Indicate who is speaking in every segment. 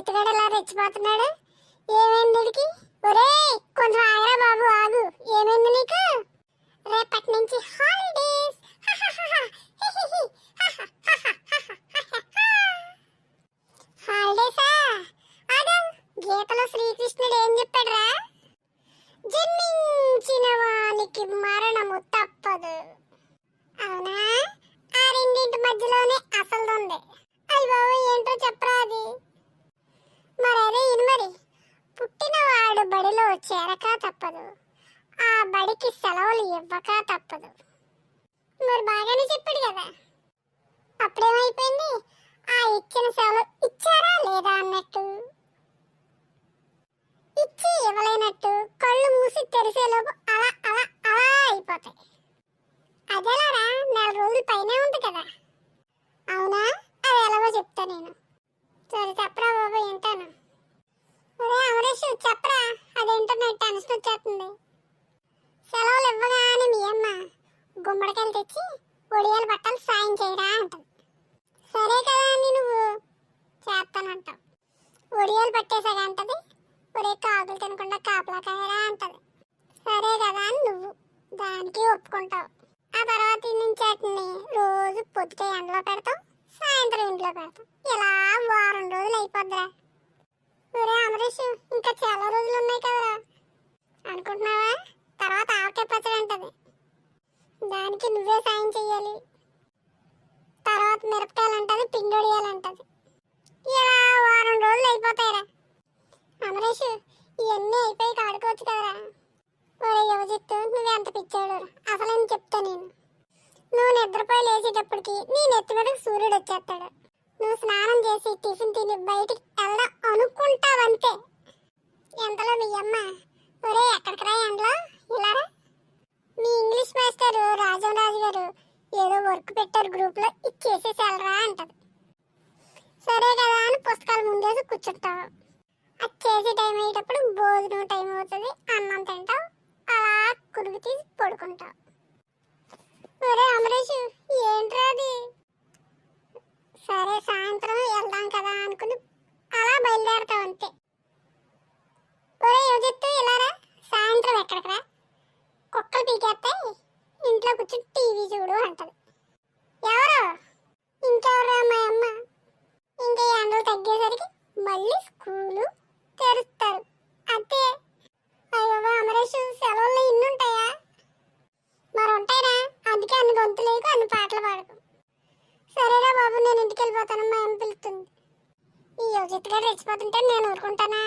Speaker 1: యోజిత్గాడు ఇలా రెచ్చిపోతున్నాడు. ఏమైంది వీడికి? ఒరేయ్ కొంచెం ఆగరా బాబు, ఆగు. ఏమైంది నీకు? రేపటి నుంచి హాలిడేస్. హాలిడేసా? ఆగు. గీతలో శ్రీకృష్ణుడు ఏం చెప్పాడురా? జన్మించిన వానికి మరణము తప్పదు. అవునా? ఆ రెండింటి మధ్యలోనే అసలు ఉంది. అయ్య బాబు ఏంటో చెప్పరా అది. మరదే ఇను మరి. పుట్టినవాడు బడిలో చేరక తప్పదు, ఆ బడికి సెలవులు ఇవ్వక తప్పదు. మరి బాగానే చెప్పాడు కదా. అప్పుడేమైపోయింది? ఆ ఇచ్చిన సెలవు ఇచ్చారా లేదా అన్నట్టు, ఇచ్చి ఇవ్వలేనట్టు కళ్ళు మూసి తెరిసేలోపు అలా అలా అలా అయిపోతాయి. అదేలారా, 4 రోజుల పైనే ఉంది కదా. అవునా? అది ఎలాగో చెప్తా నేను. సరే చెప్పరా బాబు, వింటాను. ఒరే అమరేష్ చెప్పరా, అదేంటో నాకు టెన్షన్ వచ్చేస్తుంది. సెలవులు ఇవ్వగానే మీ అమ్మ గుమ్మడికాయలు తెచ్చి ఒడియాల బట్టలు సాయం చేయడా అంటది. సరే కదా అని నువ్వు చేస్తానంటావు. ఒడియాలు పట్టేసాగా అంటది. ఒరే కాకులు తినకుండా కాపలా కాయరా అంటది. సరే కదా అని నువ్వు దానికి ఒప్పుకుంటావు. ఆ తర్వాత నుంచి వాటిని రోజు పొద్దుటే ఎండలో పెడతాం, సాయంత్రం ఇంట్లో పెడతాం. ఇలా వారం రోజులు అయిపోద్దిరా. ఒరే అమరేష్ ఇంకా చాలా రోజులు ఉన్నాయి కదరా అనుకుంటున్నావా? తర్వాత ఆవకాయ పచ్చడి అంటది, దానికి నువ్వే సాయం చెయ్యాలి. తర్వాత మిరపకాయలు అంటది, పిండొడియాలంటది. ఇలా వారం రోజులు అయిపోతాయిరా. అమరేష్ ఇవన్నీ అయిపోయి ఆడుకోవచ్చు కదరా. ఒరే యువజిత్తు నువ్వెంత పిచ్చాడు అసలు ఏం చెప్తా నేను. నువ్వు నిద్రపోయి లేచేటప్పటికి నీ నెత్తి మీదకి సూర్యుడు వచ్చేస్తాడు. నువ్వు స్నానం చేసి టిఫిన్ తిని బయటికి వెళ్దాం అనుకుంటావంతే. ఎంతలో మీ అమ్మ ఒరే ఎక్కడికి రా ఎండలో ఇలారా, మీ ఇంగ్లీష్ మాస్టర్ రాజు గారు ఏదో వర్క్ పెట్టారు గ్రూప్లో, ఇచ్చేసేసి వెళ్ళరా అంటది. సరే కదా అని పుస్తకాలు ముందేసి కూర్చుంటావు. అది చేసే టైం అయ్యేటప్పుడు భోజనం టైం అవుతుంది, అన్నం తింటావు, అలా కురుగు తీసి పడుకుంటావు. ఒరే అమరేష్ ఏంట్రా అది? సరే సాయంత్రం వెళ్దాం కదా అనుకుని అలా బయలుదేరతావు అంతే. ఒరే యువజిత్తు ఇలారా, సాయంత్రం ఎక్కడికి రా, కుక్కలు పీకేస్తాయి, ఇంట్లో కూర్చుని టీవీ చూడు అంటది. ఎవరు? ఇంకెవరు? మా అమ్మ. ఇంకా ఎండలు తగ్గేసరికి మళ్ళీ స్కూలు తెరుస్తారు అంతే. అయ్యో అమరేష్ సెలవుల్లో ఇన్ని ఉంటాయా? మరి ఉంటాయిరా, అందుకే అన్ని గొంతులేకు అన్ని పాటలు పాడకు. సరేరా బాబు నేను ఇంటికి వెళ్ళిపోతాను, మా అమ్మ పిలుస్తుంది. ఈ యోజిత్గా రెచ్చిపోతుంటే నేను ఊరుకుంటానా?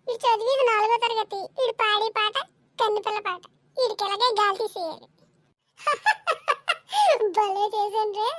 Speaker 1: ఇది చదివి 4వ తరగతి, ఇది పాడి పాట కన్నిపిల్ల పాట, వీడికి ఎలాగే గాలి తీసేయాలి. భలే చేసాను రే.